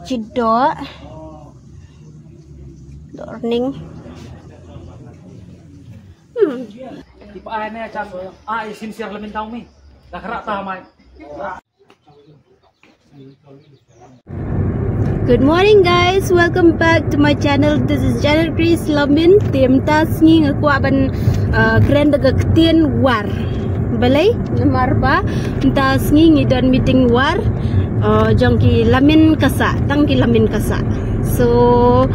Cidok. Dorning. Tipe aneh cam. Isin siar lemin tahu mi. Dah kerak tahu mai. Good morning guys, welcome back to my channel. This is Janet Grace Lamin. Tim tas nging aku aban keren daga ketien war. Balai namar ba tas nging idon meeting war. Jongki Lamin kasa, tangki Lamin kasa. So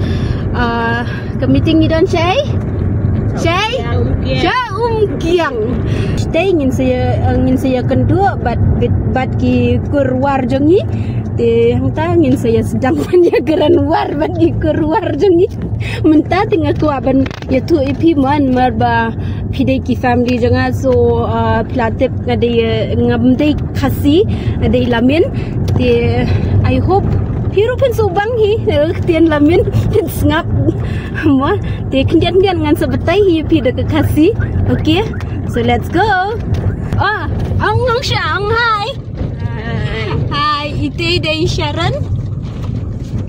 ke meeting idon Shay Kiang. Stay ngin saya kedua bat ki kurwar jongi. Hang tangin saya sedang penjagaran war bagi keluar jengi mentah tinggal tu aban ya tu ipi man marba pidai ki family jangan so pilatip ngade ngamdai kasi ngade lamin te I hope hiru pun subang hi tian lamin ngap mo te kendian ngan sebetai hi pidai ke kasi. Okay, so let's go. Ang Shang, hi. Hai, ite day Sharon.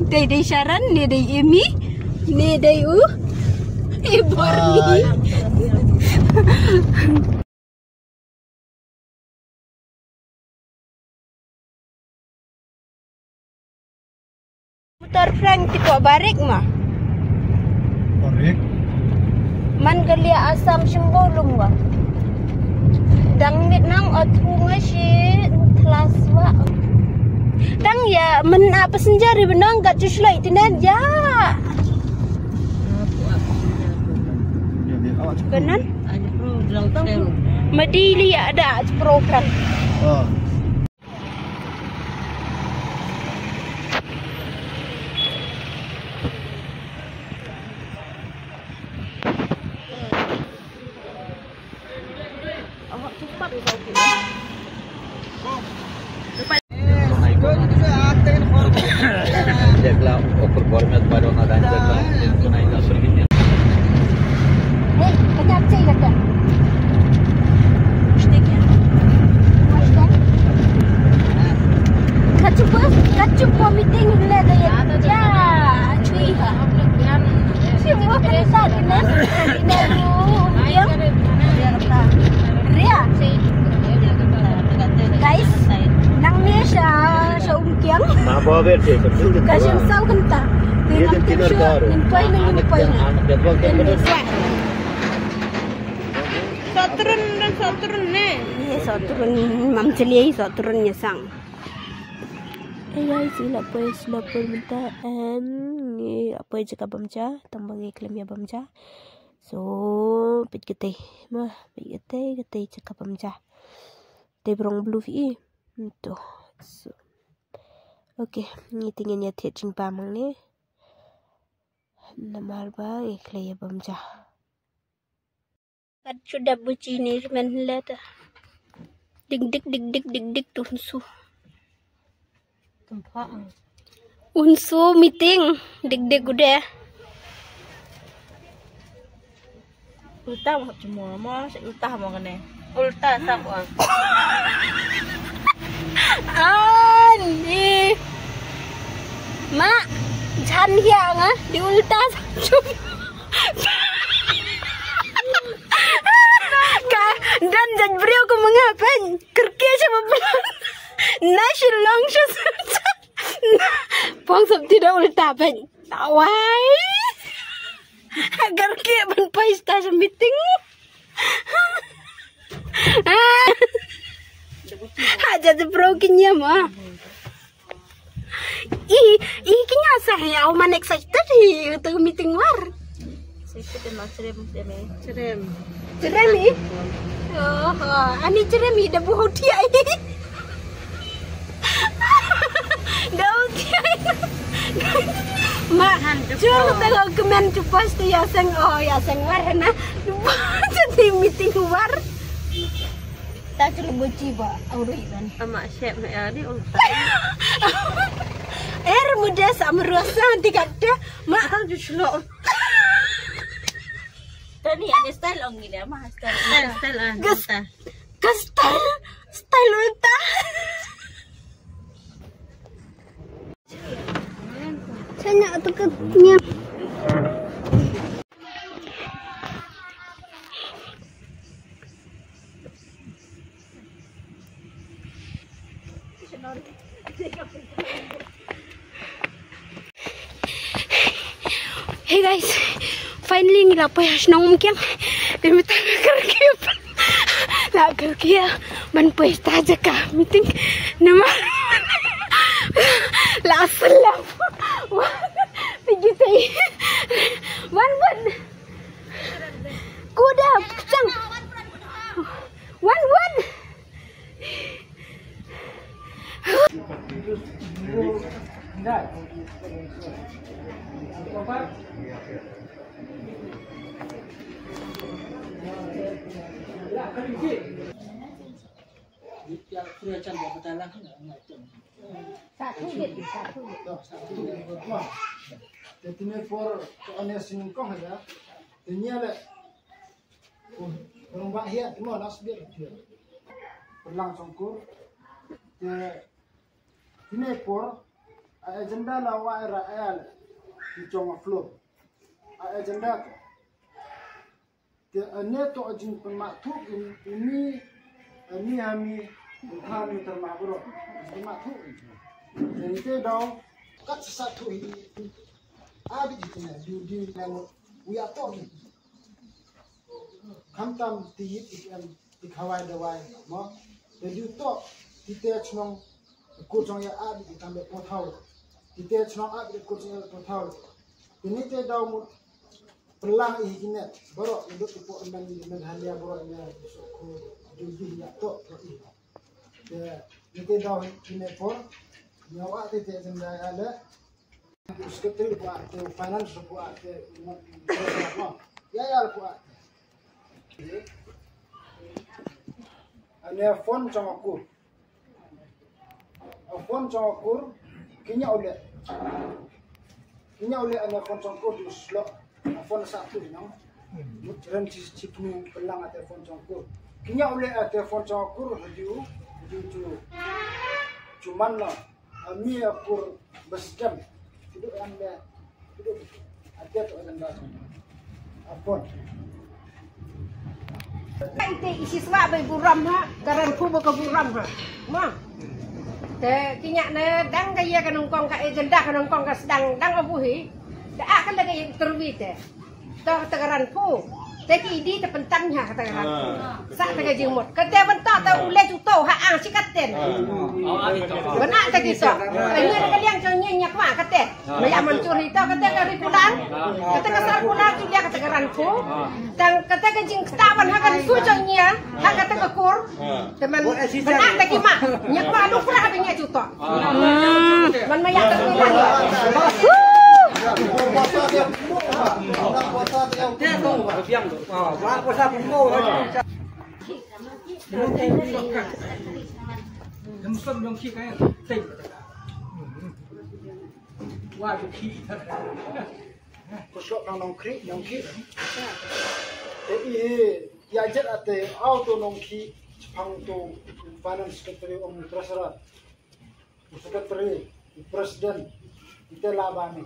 Day Sharon, ni day Amy, ni day Iborni. Motor Frank tiko barik mah. Barik. Man galia asam sembolong ba. Dang mit nang otunga si telaswa. Dang ya men apa senjari benang gat cuslai tinan ya. Benan? Medili ada program. Oh. Kasih sau kenta. Soturun nih. Soturun mam celiai soturunnya sang. Guys, sila pues minta ni apa aja ka bamja, tambang iklim ya bamja. So, pit kita cakap bamja. Te brong blue fi. Tuh. So. Oke, ni tingin ya tiat jing pamang ni. Namar ba iklim ya bamja. Kat sudah buci ni men leta. Dik tuh unsu. Unsu meeting dik udah. Ulta mau cuma mau ulta mau kene. Ulta sak uang. Ani. Mak, jan hiang di ulta sak. Dan jan beliau ko mengapain? Kerja sama bulan. Nasi longshes. Pongsap tidak ulta pen. Tawai. Agar kia ban paista sa meeting. Aja de brokennya mah. Kenya saya au man excited untuk meeting war. Cerem ni? Ani cerem ni dah buh dia ini. Dah dia. Mak, cuma tengok kemen tu pasti ya seng war na. Jadi meeting war. Tak cuma buci ba, auri kan. Amak chef ni ada ulta. Muda sama rasa tidak ada. Mak kan justru. Tadi ada style orang gila mah style Style ulta. dekatnya. Hey guys, finally nilapay nang mungkin kami tengah kerja, nak kerja, ban pesta aja kah meeting, nama, lah selam, pergi teh, wan, kuda, kacang, wan. Jadi ni for ane singkong ya. Ini ada. Orang bahaya semua nas dia. Perlang songkur. Ini for agenda lawa era ayal di jong flow. Agenda ane to ajin pemaktu ini kami termabro pemaktu. Jadi dong kat satu ini. Abi di nang uya to ni kamtam ti khawai dawai mo de ju to ti te chnong ko chong ya abi di tambe po thau ti te chnong abi ko chong ya po thau ini te daw mu pelang i kine boro indo po nang men halia boro nya ko ju ya to i de te daw kine por nyawa te jendai ada sekretari buat finance buat ya buat ane phone congkur kinya oleh ane phone congkur di slot phone satu nang mutren ciknu pelang ate phone congkur kinya oleh ate phone congkur haju cuman lah ami akur besjam duduk anda duduk ada tu anda apa Ite isi sebab bai buram ha, garan ku baka buram ha. Ma. Te kinyak ne dang gaya kanongkong ka agenda kanongkong ka sedang dang abuhi. Da akan lagi terwi te. Ta tagaran ku. Te ki di te pentangnya kata garan. Sa te ga jingmot. Kate benta ta ule tu tau ha ang sikaten. Benak ta kita. Ini ada kalian jangan nyak ma kate. Maya mencuri ta kate ka ripulan. Kate ka sarpulan tu dia kata garan ku. Dan kata ka jing tawan ha kan sujangnya ha kata ka kur. Teman benak ta ki ma. Nyak ma lu pra ha nyak tu to. Man maya ta Muslim yang kiri kan, ting. Wah, kiri. kusok nong kri ya jet ate auto nongki pang to finance secretary treasurer secretary president itelabami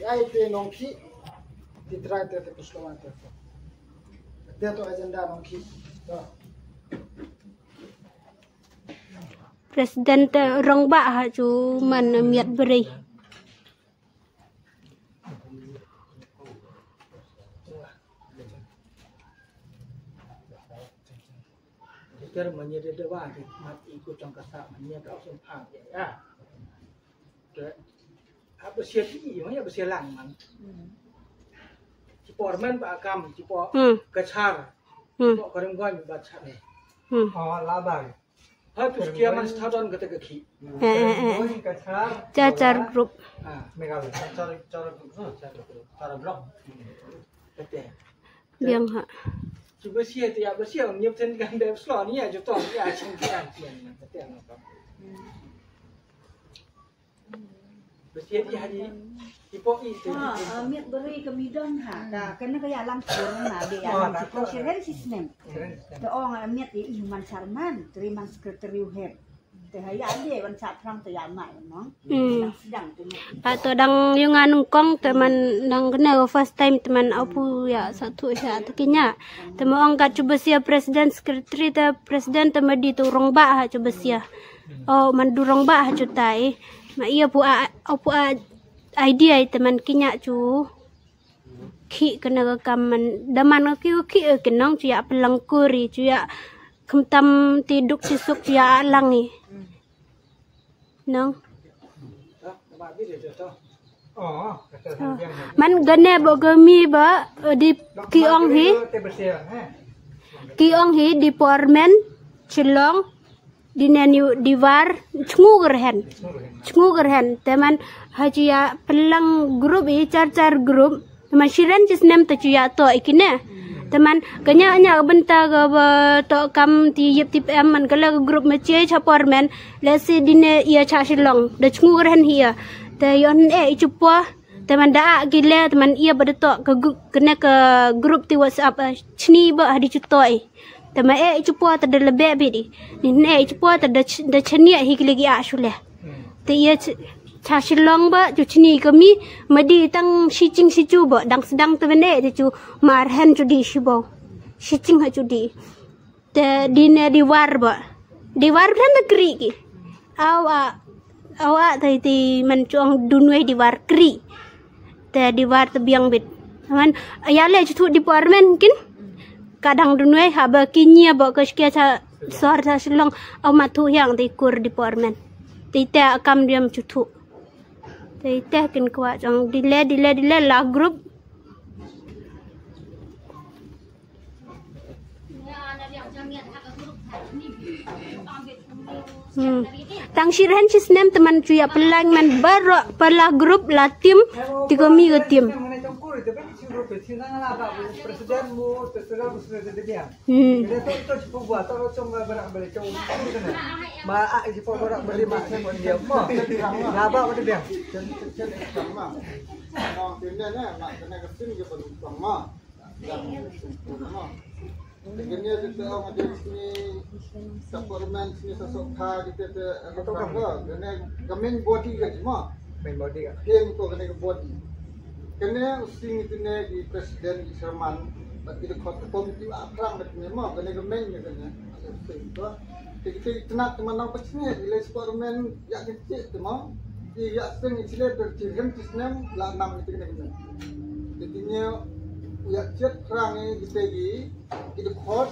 ai te nongki ditrai te kusok ate dia to agenda nongki Presiden rong ba ha chu man miat beri. Kita menjadi dewa di mati ikut trong kasak menjadi kau sempang ya. Apa siapa ini? Apa siapa lang? Ciporman pak Akam, cipor kachar, cipor kerengguan baca ni. Oh labang. Habis kiaman setahun kata kaki. Kachar. Cacar grup. Megal. Cara blok. Kata. Biang ha. Cuba siapa tu ya bersiap nyiptain gambar slot ni ya juta ni ya cengkiran kian kata apa. Bersiap dia hari Ipo itu. Miat beri ke bidon ha. Dah kena kaya langsung na dia alam social health system. The orang miat di Iman Sarman, terima sekretari head. Teh ya dia ban chat rang teh ya mai no. Sedang tu. Atau dang yung anungkong teman dang kena first time teman apu ya satu sya takinya. Teman angkat coba sia presiden sekretari te presiden teman di turong ba ha coba sia. Oh mandurong ba ha cutai. Ma iya pu apu idea teman kinya cu. Ki kena kaman daman ki kenong cu ya pelangkuri cu ya kemtam tiduk sisuk ya langi. Nong. Man gane bo gami ba di kiong hi di pormen cilong di neniu diwar cngugerhen teman haji ya pelang grup i car grup teman shiren cis nem tu ya to ikine teman kanya benta ga to kam ti yip tip em man kala grup macie chapormen lesi dine ia cha shilong de cngugerhen hiya te yon ichupo teman da gile teman ia badato kena ke grup ti WhatsApp chni ba hadi cutoi teman ichupo ta de lebe bidi ni ichupo ta de chni hi lagi asule te ia cha shilong ba ju chni kami madi tang shicing sicu ba dang sedang teman tu marhen cu di shibo shicing ha cu di te dine diwar kan negeri ki awak ti man cuang dunwe diwar kri te diwar tebiang bit man ayale cu di parmen kin kadang dunwe haba kinya ba keskia cha sor cha silong aw matu yang ti kur di parmen ti te akam diam cutu ti te kin kwa jang dile la grup Tang shirhan cisnem teman cuya pelang man baro pala grup la tim tiga mi ke tim. Kena kita orang ada sini suplemen sini sosokha kita atau apa kena main body ke cuma main body kan hem ko kena body kena sing itu ne di presiden di Sherman bagi kota komiti akrang betul memang kena main ke kena kita tenak teman apa sini ile suplemen yang kecil cuma di yang sing ile berjirim sistem la 6 itu kena jadinya ya cek kerang kita gi kita khot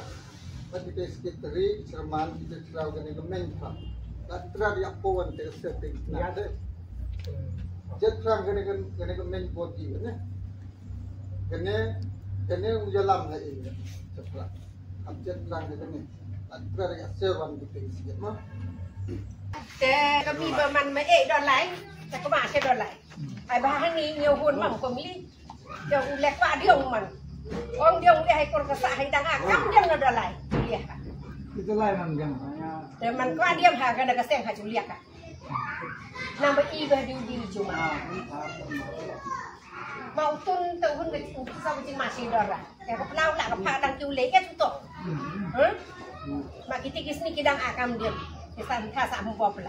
bagi kita sekretari Sherman kita serau kena kemen tak dan terang yang powan kita setting ya ada cek kerang kena kemen body kena ujalam lah ini cepat cek kerang kena dan terang yang Sherman kita sikit mah kami berman don lain tak kau masih don lain ai bahan ni nhiều hơn mà không lý Dia ulek pak dia man. Orang dia ulek hai kor kesak hai tang akam dia nak dalai. Dia. Itu lain man jang. Teman kau dia ha kana keseng ha juliak. Nama i ba di cuma. Mau tun tu hun ke sa cing masih dora. Ke penau nak ke pak dang julek ke tutup. Mak kita kisni kidang akam dia. Kesan khasa mpo pelai.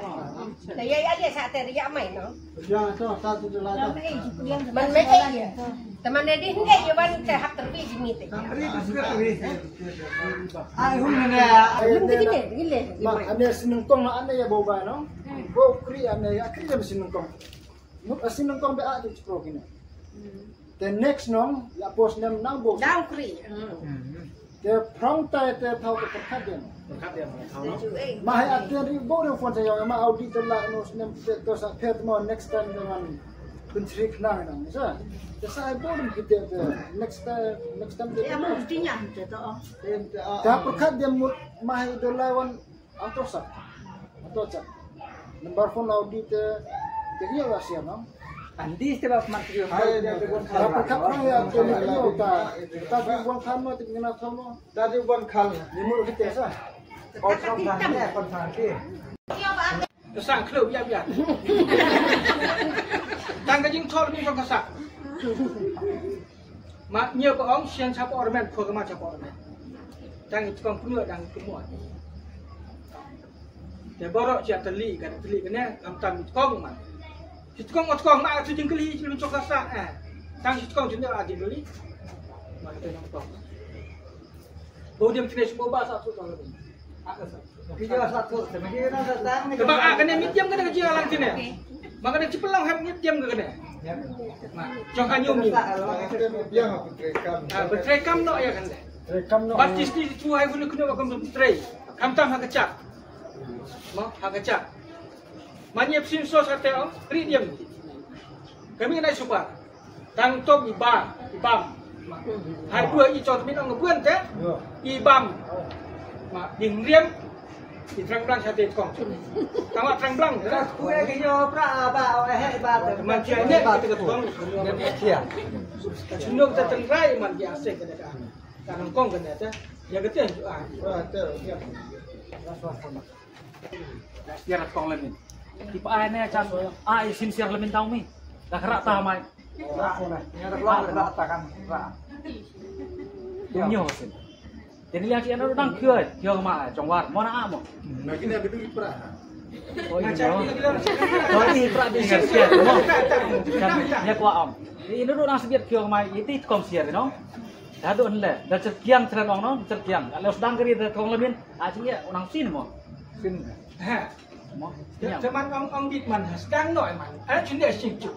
Tapi ya dia saat dia mai no. Ya tu satu tu lah. Man mai ai. Teman dia hendak je ban tahap terbi jimi te. Ai hun na. Gile. Mak ane sinungkong ane ya boba no. Go kri ane ya kri ya sinungkong. Nuk sinungkong be a tu pro kini. The next no ya pos nem nang bo. Dau kri. The prong tai te thau ke perkat dia. Mahai akhir ribu dia phone saya ma audit la no nem to sa pet mo next time dengan menteri kenang nang. So, saya boleh kita next time dia. Ya mestinya tu tu. Dah perkat dia mahai itu lawan atau cak. Nomor phone audit dia rahsia no. Andi sebab menteri Hai dia perkat ya tu dia tapi buang kamu tinggal kamu. Tadi buang kamu. Ni mulu kita sah. Kontrol tangannya konsantrasi. Kesang klub ya. Tang ke jing thol ni kong kesak. Mak nhiều ông xiên chắp ormen phơi cái chắp ormen. Tang itu kong punya dang semua. Dia borok siap teli kan ni kamtam kong man. Kong mak tu jeng keli celun cok rasa Tang kong jenis ada beli. Mak kita nak kong. Baru dia kena semua bahasa tu kalau ni. Video satu sebenarnya datang ni. Sebab kena medium kena kerja lang sini. Mak kena cipelang ham medium kena. Mak cok anyum ni. Yang apa terekam? Berterekam no ya kan. Terekam no. Batis ni tu hai guna kena bakam bertrek. Kamtam hak kecak. Mak hak kecak. Manyep sinso sate om, ri diam. Kami kena super. Tang top ibam. Hai dua i cot min ong ngebuan teh. Ibam. Mak ding diam. Di terang-terang sate kong. Tamat terang-terang. Kue kinyo pra ba ba. Manciannya kita ketong. Iya. Cenderung kita tengrai man biasa kena kan. Kanang kong kena teh. Ya keteng juga. Biar kong lemin. Tipe aneh macam sincere lemin tahu mi. Dah kerak tahu mai. Nyo sih. Jadi yang si anak orang kira mak jongwar mana amo. Lagi ni ada duit perah. Oh ini prak di sincere, mo. Ya kuat om. Ini orang sebiar kira mai itu konsier, no. Dah tu anda, dah cerkiang tren orang no, cerkiang. Kalau sedang kiri dah kong lemin, aja orang sin mo. Sin. Ha. Zaman ong dit man sedang no man. Ada jenis singcuk.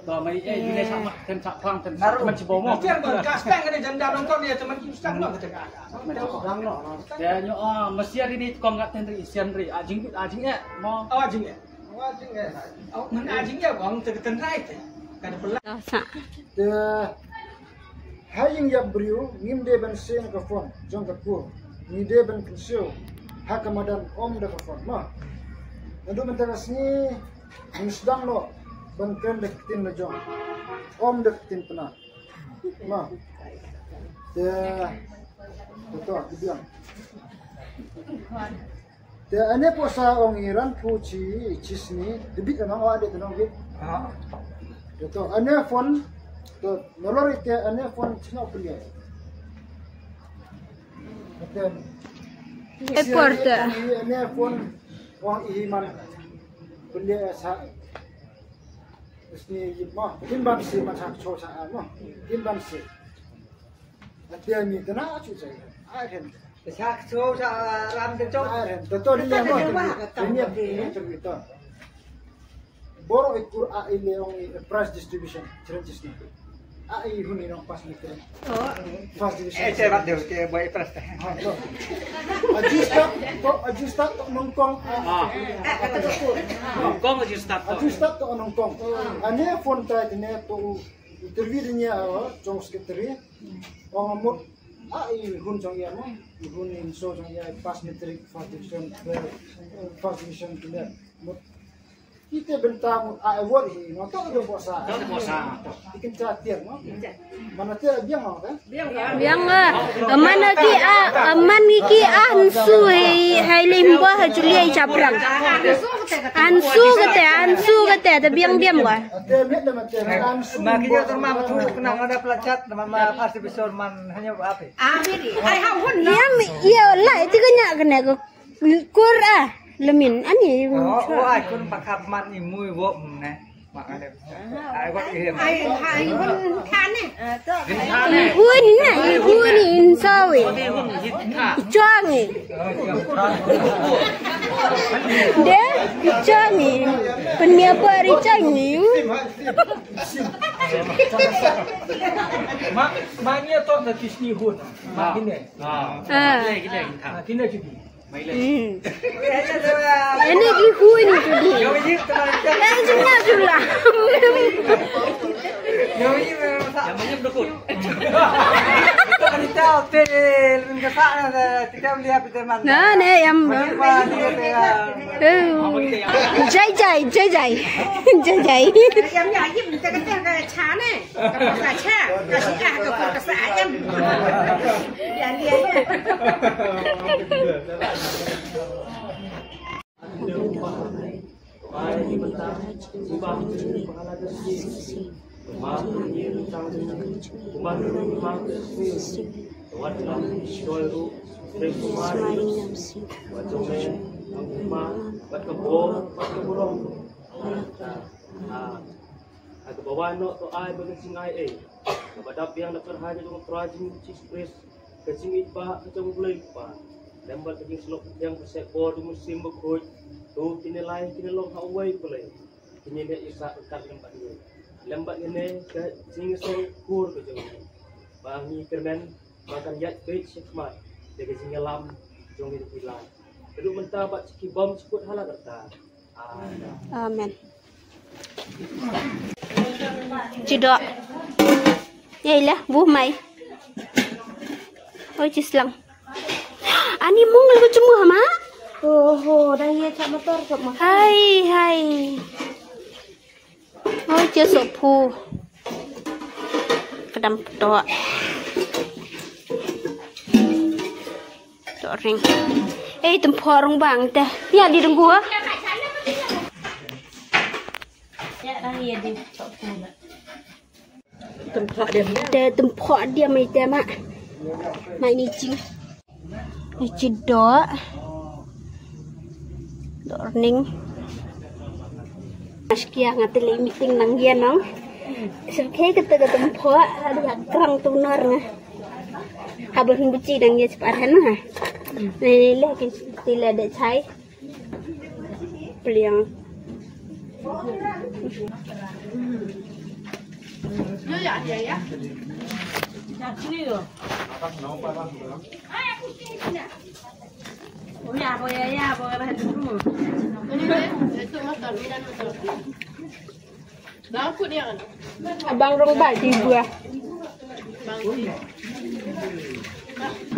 Kalau mai jenis sama ten sak perang ten man cibo mo. Tiang kan sedang ada janda nonton dia teman sedang no kita ada. Sedang no. Ya nyo mesti hari ni kong kat ten ri isian ri ajing mo. Ajing ya. Oh man ajing ya bang ten right. Kada pelan. Dia haying yang beriu ngim de ban sen ke fon jong ke pu. Ni de ban kensio. Hak kemadan om dah kafan mah. Untuk menteras ni sedang lo bangkan deketin lejong. Om deketin pernah. Mah. Dia betul dibilang. Dia ane posa orang Iran puci cisni debit kan awak ada tenang bit. Betul. Ane phone tu nolor itu ane phone cina punya. Betul. Reporter. Ini pun orang iman beli asa. Ini mah timbang si macam coba mah timbang si. Ada ni tenang aja saya. Akhir. Sak coba ram de coba. Akhir. Betul dia mah. Ini cerita. Boro ikut ini orang price distribution changes ni. Ai huni orang pas ni kira. Fast division. Cepat dia ke buat press. Ajustat to nongkong. Nongkong Ajustat to nongkong. Ane phone ta ini to interview dia jong sekretari. Orang mut ai hun jong ya mo. Hun in so jong ya pas metrik fast division kita. Kita bentang awal ini, nonton ada puasa. Ikan catir, no? Mana tiada biang mau kan? Biang mana ki ansu hai limbo hajuli caprang. Ansu kete ada biang wah. Ada biang dah macam ansu. Makanya terma betul kenang ada pelacat nama pasti besar man hanya apa? Ini, hai hau hun. Iya lah itu kena kur lemin ani. Kun pakap man ni mui wop na. Makanya ai wat ihim. Hai hun kan ni. Hun insawi. Icangi. Dia icangi. Penyapa icangi. Maknya tu nak kisni hun. Maknya. Kini jadi. Ini hun jadi. Jangan sulah. Namanya berikut. Kita hotel kita melihat teman. Nah, ni yang jai. Em nhà giúp người ta cái chá này, cái chá, cái xí cả cái xã em. Dạ liền. ma bat kebo bat keburong ada bawa no to ai bagai singai badap yang nak kerja dengan trajin cis kecing ipa kecing bulai ipa lembat kecing selok yang pesek bor musim berkoj tu kinilai kinilong hawai bulai kini dia isa ikat lembat ini kecing sekur kecing bangi kermen makan yat baik sekmat dia kecing lam jong itu hilang kedua mentah bat ciki bom cikut halal kata amen Cedok. Yalah, buh mai. Oh, cislang. Ani mung lagu cemu hama? Oh, dah ye cak motor sok mah. Hai. Oh, cia sopu. Kedam tok. Tok ring. Tempor bang teh. Ya di dengku ah. Ya dah ye di sopu nak. Tempat dia mai teh mak. Mai ni cing. Ni cedok. Dorning. Askia ngateli meeting nang dia nang. Sekali kata tempat ada kerang tunar ngah. Habis buci nang dia sepadan ngah. Ni lagi tila ada cai. Peliang. Ya. Sini tu. Oh ya, boleh bahan dulu. Ini itu motor, bidan motor. Dah aku dia kan. Abang rong bai di buah. Bang.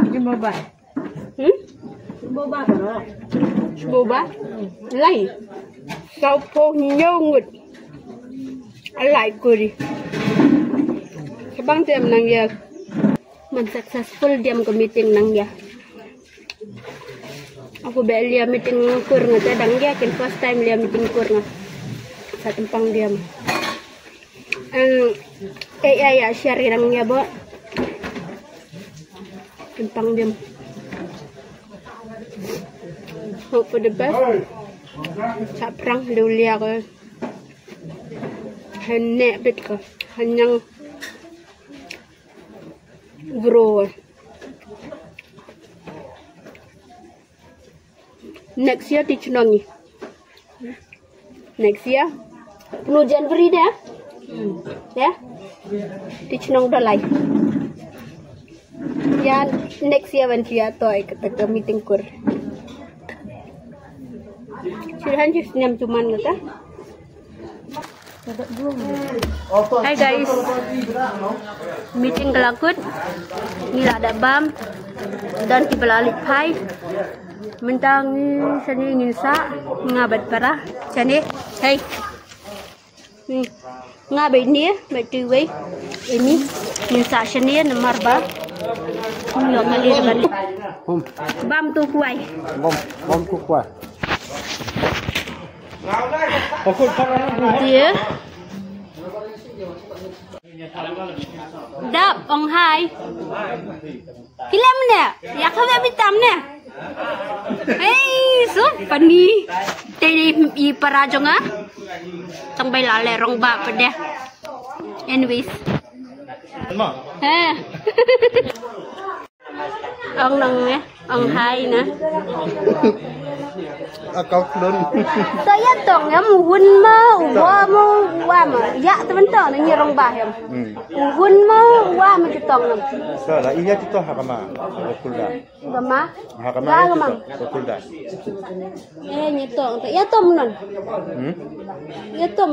Ini mobile. Mobile đó. Boba. Lai. Kau po nyongut. Alai kuri. Bang tiam nang ya. Man successful diam ke meeting nang ya. Aku beli meeting kur ngata dang ya ken first time dia meeting kur ngah. Sa tempang diam. Ya share nang ya bo. Tempang diam. Hope for the best. Sa prang lulia ko. Hanya bit ko. Hanyang grow. Next year teach nongi. Next year, penuh Januari dah, ya. Teach nong dalai. Ya next year when dia toy kita meeting kur. Sudah just nyam cuman kata. Hai guys, meeting kelakut, ni ada bam dan kibalalit pai, mentang seni ingin sa ngabat parah, seni, hey, ngabat ni, betul wei, ini ingin sa seni nomor ba, nggak ngalir balik, bam tu kuai, bom kuat. Dia Dap ông hai Kilam nè Ya kau tak bitam nè Hey so funny Tadi I parajong ah Sampai lale rong ba pada Anyways Ông nang nè Ông hai nè Kau belum. Saya tong ya muhun ma wa ma ya teman-teman ni nyerong bahayam. Muhun ma wa ma tong nam. Salah iya itu hakama. Bekulda. Gama? Hakama. Bekulda. Nyetong ya tom non. Ya tom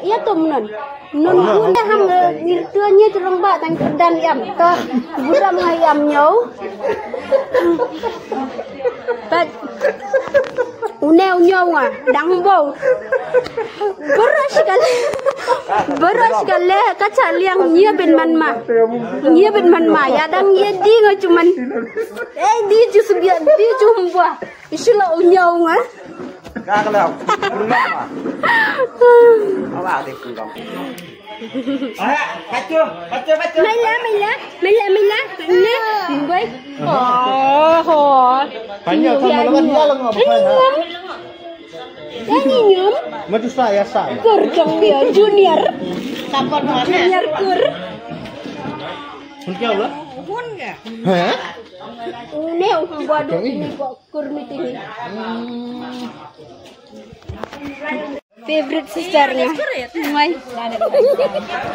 ya tom non. Non pun ham tuanya terong ba tang dan yam to buram ngayam nyau. But uneu nyau ah dang bau beras kali kaca liang nya ben man ma ya dang ye di nga cuman di ju buah isula nyau ah Kakak lah, kurang apa? Awak ada kurang. Baca. Mila. Ini, boy. Oh. Banyak sama lawan dia lah ngapa Nyum. Yang nyum. Maju saya sah. Kur dong dia, junior. Sampon mana? Junior kur. Hun kau lah. Hun ke? Hah? Ini orang bodoh ini kok kur meeting ini. Favorite sisternya. Mai.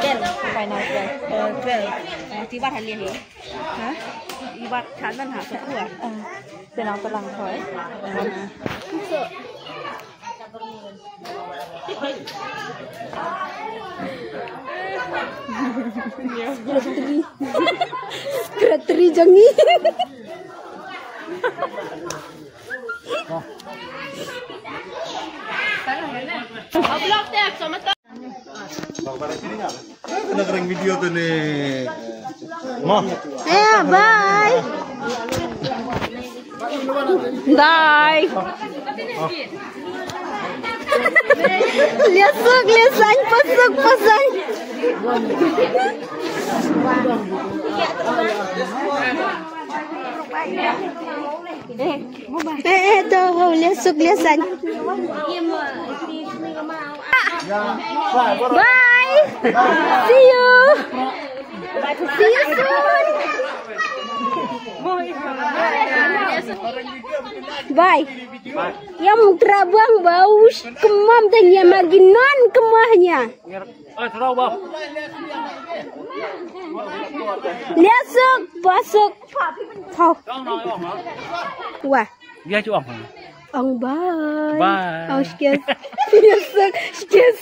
Then final 12 ที่วัดทันเรียนเหรอฮะที่วัดทันนั่นหาสักตัวเป็นเอาตารางถอย Sekretari jangi. Oblak deh, sama tak. Kena kering video tu ni. Mah. Bye. Bye. Liasuk, liasan, pasang. Tuh, liasuk, liasan. Bye. See you. See you soon. Bye. Yang terabang bau kemam dan yang maginan kemahnya. Terau bang. Liasuk, pasuk. Kau. Wah. Dia cuang. Ang bye. Bye. Ang sekian. Liasuk, sekian.